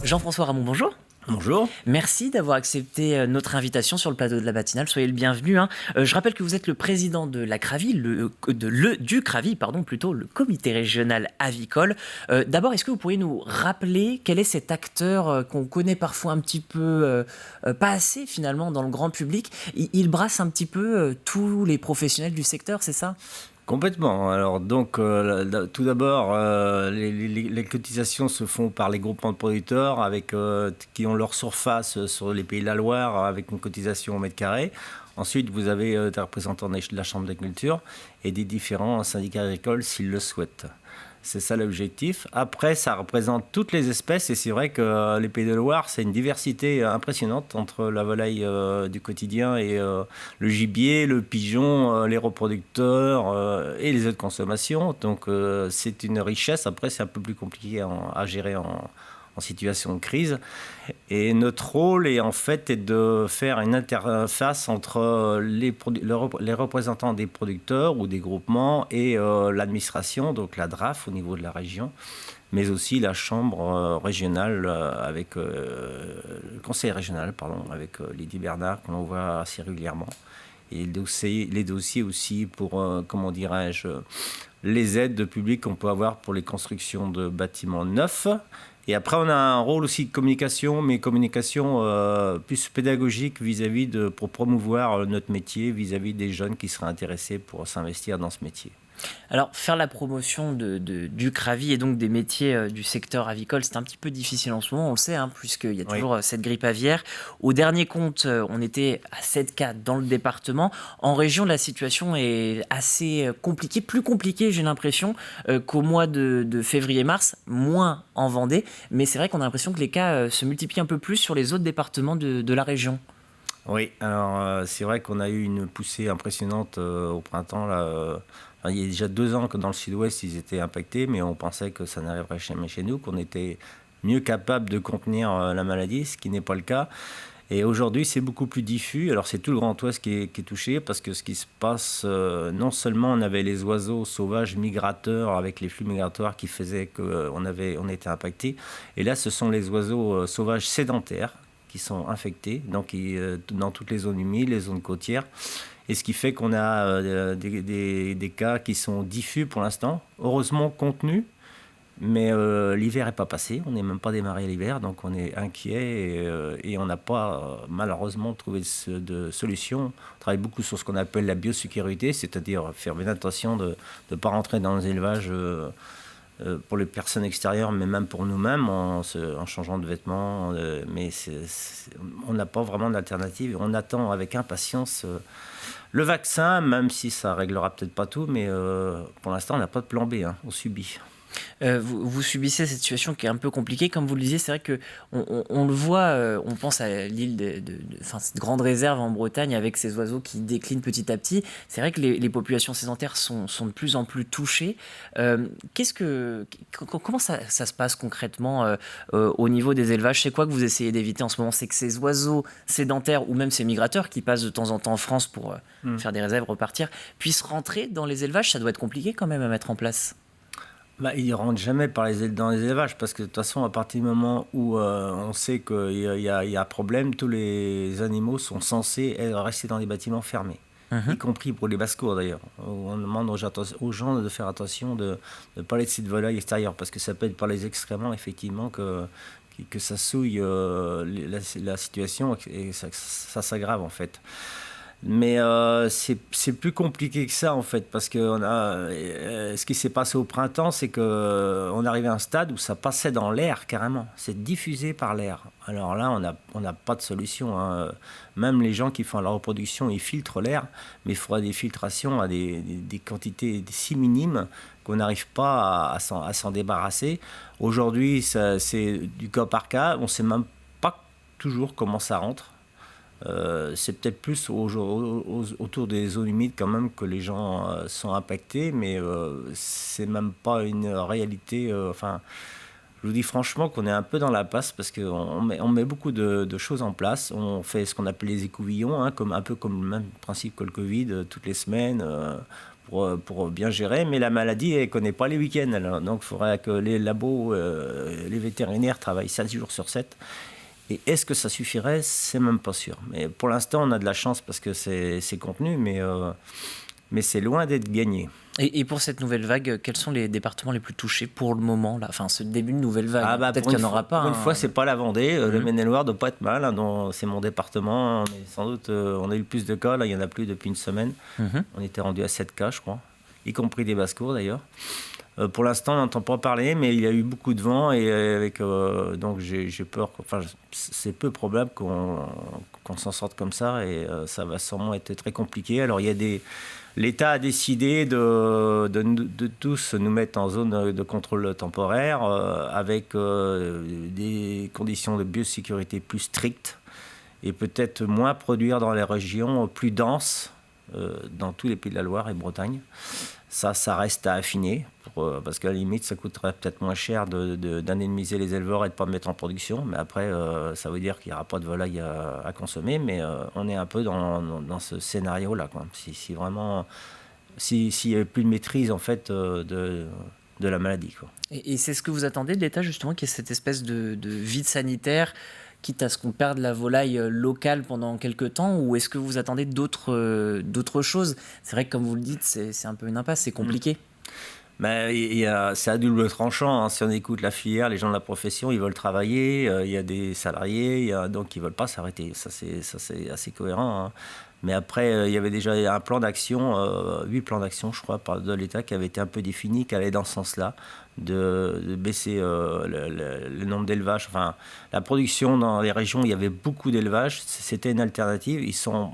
Jean-François Ramon, bonjour. Bonjour. Merci d'avoir accepté notre invitation sur le plateau de la matinale. Soyez le bienvenu. Je rappelle que vous êtes le président de la CRAVI, du CRAVI, plutôt, le comité régional avicole. D'abord, est-ce que vous pourriez nous rappeler quel est cet acteur qu'on connaît parfois un petit peu, pas assez finalement dans le grand public? Il brasse un petit peu tous les professionnels du secteur, c'est ça? Complètement. Alors donc, tout d'abord, les cotisations se font par les groupements de producteurs qui ont leur surface sur les Pays de la Loire avec une cotisation au mètre carré. Ensuite, vous avez des représentants de la Chambre d'agriculture et des différents syndicats agricoles s'ils le souhaitent. C'est ça l'objectif. Après, ça représente toutes les espèces et c'est vrai que les Pays de Loire, c'est une diversité impressionnante entre la volaille du quotidien et le gibier, le pigeon, les reproducteurs et les autres consommations. Donc c'est une richesse. Après, c'est un peu plus compliqué à gérer en situation de crise. Et notre rôle est en fait de faire une interface entre les représentants des producteurs ou des groupements et l'administration, donc la DRAF au niveau de la région, mais aussi la chambre régionale avec le conseil régional, avec Lydie Bernard, qu'on voit assez régulièrement. Et les dossiers aussi pour, les aides publiques qu'on peut avoir pour les constructions de bâtiments neufs. Et après, on a un rôle aussi de communication, mais communication plus pédagogique pour promouvoir notre métier vis-à-vis des jeunes qui seraient intéressés pour s'investir dans ce métier. Alors, faire la promotion du CRAVI et donc des métiers du secteur avicole, c'est un petit peu difficile en ce moment, on le sait, puisqu'il y a toujours cette grippe aviaire. Au dernier compte, on était à 7 cas dans le département. En région, la situation est assez compliquée, plus compliquée, j'ai l'impression, qu'au mois de février-mars, moins en Vendée. Mais c'est vrai qu'on a l'impression que les cas se multiplient un peu plus sur les autres départements de la région. Oui, alors c'est vrai qu'on a eu une poussée impressionnante au printemps, là. Il y a déjà 2 ans que dans le sud-ouest, ils étaient impactés, mais on pensait que ça n'arriverait jamais chez nous, qu'on était mieux capable de contenir la maladie, ce qui n'est pas le cas. Et aujourd'hui, c'est beaucoup plus diffus. Alors, c'est tout le Grand Ouest qui est touché, parce que ce qui se passe, non seulement on avait les oiseaux sauvages migrateurs, avec les flux migratoires qui faisaient qu'on était impacté, et là, ce sont les oiseaux sauvages sédentaires qui sont infectés, donc dans toutes les zones humides, les zones côtières. Et ce qui fait qu'on a des cas qui sont diffus pour l'instant, heureusement contenus, mais l'hiver n'est pas passé, on n'est même pas démarré l'hiver, donc on est inquiet et on n'a pas malheureusement trouvé de solution. On travaille beaucoup sur ce qu'on appelle la biosécurité, c'est-à-dire faire bien attention de ne pas rentrer dans les élevages pour les personnes extérieures, mais même pour nous-mêmes, en changeant de vêtements. Mais on n'a pas vraiment d'alternative. On attend avec impatience le vaccin, même si ça réglera peut-être pas tout, mais pour l'instant, on n'a pas de plan B, on subit. Vous subissez cette situation qui est un peu compliquée, comme vous le disiez. C'est vrai qu'on le voit, on pense à l'île cette grande réserve en Bretagne avec ces oiseaux qui déclinent petit à petit. C'est vrai que les populations sédentaires sont de plus en plus touchées. Comment ça se passe concrètement au niveau des élevages? C'est quoi que vous essayez d'éviter en ce moment? C'est que ces oiseaux sédentaires ou même ces migrateurs qui passent de temps en temps en France pour faire des réserves, repartir, puissent rentrer dans les élevages? Ça doit être compliqué quand même à mettre en place. Ils ne rentrent jamais dans les élevages, parce que de toute façon, à partir du moment où on sait qu'il y a un problème, tous les animaux sont censés rester dans des bâtiments fermés, y compris pour les basses-cours d'ailleurs. On demande aux gens de faire attention, de ne pas laisser de volailles extérieures, parce que ça peut être par les excréments, effectivement, que ça souille la situation et ça s'aggrave en fait. Mais c'est plus compliqué que ça en fait, parce que ce qui s'est passé au printemps, c'est qu'on arrivait à un stade où ça passait dans l'air carrément, c'est diffusé par l'air. Alors là, on n'a pas de solution, Même les gens qui font la reproduction, ils filtrent l'air, mais il faudra des filtrations à des quantités si minimes qu'on n'arrive pas à s'en débarrasser. Aujourd'hui, c'est du cas par cas, on ne sait même pas toujours comment ça rentre. C'est peut-être plus autour des zones humides quand même que les gens sont impactés, mais c'est même pas une réalité. Je vous dis franchement qu'on est un peu dans la passe, parce qu'on met beaucoup de choses en place. On fait ce qu'on appelle les écouvillons, un peu comme le même principe que le Covid, toutes les semaines, pour bien gérer, mais la maladie, elle ne connaît pas les week-ends. Alors, donc, il faudrait que les labos, les vétérinaires travaillent 7 jours sur 7. Et est-ce que ça suffirait? C'est même pas sûr. Mais pour l'instant, on a de la chance parce que c'est contenu, mais c'est loin d'être gagné. Et pour cette nouvelle vague, quels sont les départements les plus touchés pour le moment là? Enfin, ce début de nouvelle vague, peut-être qu'il n'y en aura pas. Pour une fois, c'est pas la Vendée. Le Maine-et-Loire ne doit pas être mal. Hein, c'est mon département. Mais sans doute, on a eu le plus de cas. Là, il n'y en a plus depuis une semaine. On était rendu à 7 cas, je crois, y compris des basses-cours d'ailleurs. Pour l'instant, on n'entend pas parler, mais il y a eu beaucoup de vent et donc j'ai peur. Enfin, c'est peu probable qu'on s'en sorte comme ça et ça va sûrement être très compliqué. Alors, l'État a décidé de tous nous mettre en zone de contrôle temporaire avec des conditions de biosécurité plus strictes et peut-être moins produire dans les régions plus denses, dans tous les pays de la Loire et Bretagne. Ça reste à affiner, parce qu'à la limite, ça coûterait peut-être moins cher d'indemniser les éleveurs et de ne pas mettre en production. Mais après, ça veut dire qu'il n'y aura pas de volaille à consommer. Mais on est un peu dans ce scénario-là, quoi. Si vraiment, s'il n'y avait plus de maîtrise en fait, de la maladie, quoi. Et c'est ce que vous attendez de l'État, justement, qu'il y ait cette espèce de vide sanitaire, quitte à ce qu'on perde la volaille locale pendant quelques temps, ou est-ce que vous attendez d'autres choses? C'est vrai que, comme vous le dites, c'est un peu une impasse, c'est compliqué. Mais c'est à double tranchant. Hein. Si on écoute la filière, les gens de la profession, ils veulent travailler. Il y a des salariés, donc ils ne veulent pas s'arrêter. Ça, c'est assez cohérent. Hein. Mais après, il y avait déjà un plan d'action, 8 plans d'action, je crois, de l'État qui avait été un peu défini, qui allait dans ce sens-là, de baisser le nombre d'élevages. Enfin, la production dans les régions, il y avait beaucoup d'élevages. C'était une alternative. Ils sont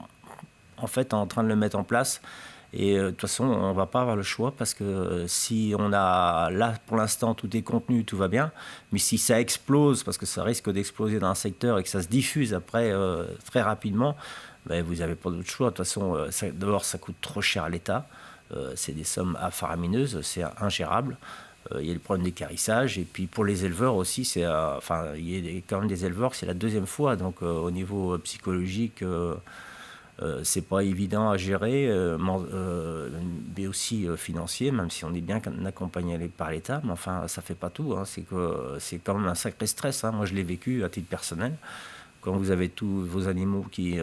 en fait en train de le mettre en place. Et de toute façon, on ne va pas avoir le choix parce que si on a, là pour l'instant, tout est contenu, tout va bien. Mais si ça explose, parce que ça risque d'exploser dans un secteur et que ça se diffuse après très rapidement, ben, vous n'avez pas d'autre choix. De toute façon, d'abord, ça coûte trop cher à l'État. C'est des sommes faramineuses, c'est ingérable. Il y a le problème d'équarrissage. Et puis pour les éleveurs aussi, il y a quand même des éleveurs, c'est la deuxième fois. Donc au niveau psychologique... c'est pas évident à gérer, mais aussi financier, même si on est bien accompagné par l'État, mais enfin, ça fait pas tout. Hein. C'est quand même un sacré stress. Hein. Moi, je l'ai vécu à titre personnel. Quand vous avez tous vos animaux qui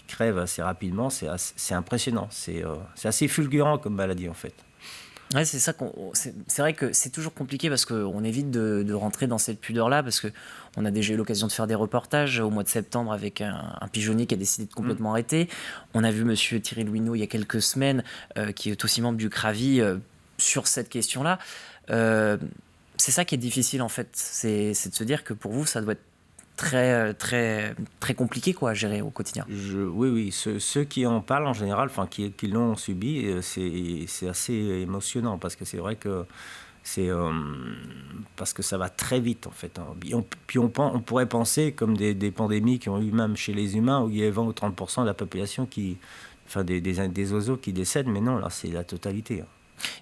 crèvent assez rapidement, c'est impressionnant. C'est assez fulgurant comme maladie, en fait. Ouais, c'est ça c'est vrai que c'est toujours compliqué parce qu'on évite de rentrer dans cette pudeur-là parce qu'on a déjà eu l'occasion de faire des reportages au mois de septembre avec un pigeonnier qui a décidé de complètement arrêter. On a vu monsieur Thierry Louineau il y a quelques semaines, qui est aussi membre du CRAVI, sur cette question-là. C'est ça qui est difficile en fait, c'est de se dire que pour vous, ça doit être très, très, très compliqué quoi, à gérer au quotidien. Oui. Ceux qui en parlent en général, enfin qui l'ont subi, c'est assez émotionnant parce que c'est vrai que parce que ça va très vite en fait. Hein. Puis on pourrait penser comme des pandémies qui ont eu même chez les humains où il y a 20 ou 30% de la population des oiseaux qui décèdent, mais non, là c'est la totalité. Hein.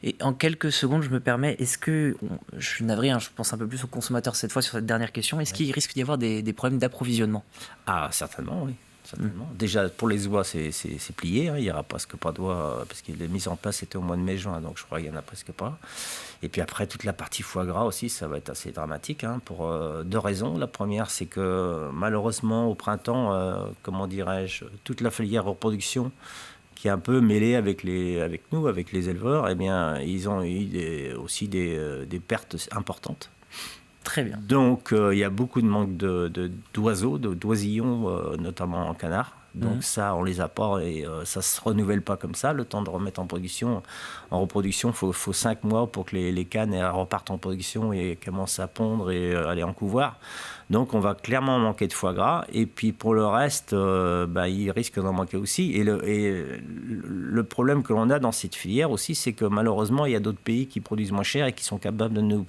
Et en quelques secondes, je me permets, est-ce que, je suis navré, hein, je pense un peu plus aux consommateurs cette fois sur cette dernière question, est-ce qu'il risque d'y avoir des problèmes d'approvisionnement? Ah, certainement, oui. Certainement. Déjà, pour les oies, c'est plié. Hein. Il n'y aura presque pas d'oies, parce que la mise en place était au mois de mai-juin, donc je crois qu'il n'y en a presque pas. Et puis après, toute la partie foie gras aussi, ça va être assez dramatique, hein, pour 2 raisons. La première, c'est que malheureusement, au printemps, comment dirais-je, toute la filière reproduction, qui est un peu mêlée avec nous, avec les éleveurs, eh bien, ils ont eu aussi des pertes importantes. Très bien. Donc, il y a beaucoup de manque d'oiseaux, d'oisillons, notamment en canard. Donc ça, on les a pas et ça se renouvelle pas comme ça. Le temps de remettre en production, en reproduction, faut 5 mois pour que les cannes repartent en production et commencent à pondre et aller en couvoir. Donc on va clairement manquer de foie gras. Et puis pour le reste, il risque d'en manquer aussi. Et le problème que l'on a dans cette filière aussi, c'est que malheureusement, il y a d'autres pays qui produisent moins cher et qui sont capables de nous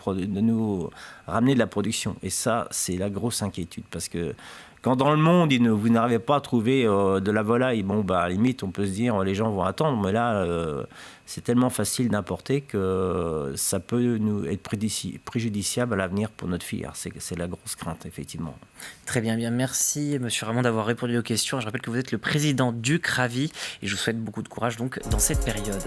ramener de la production. Et ça, c'est la grosse inquiétude parce que quand dans le monde, vous n'arrivez pas à trouver de la volaille, bon, bah, à la limite, on peut se dire, les gens vont attendre. Mais là, c'est tellement facile d'importer que ça peut nous être préjudiciable à l'avenir pour notre filière. C'est la grosse crainte, effectivement. Très bien, bien. Merci, Monsieur Ramon, d'avoir répondu aux questions. Je rappelle que vous êtes le président du CRAVI et je vous souhaite beaucoup de courage donc dans cette période.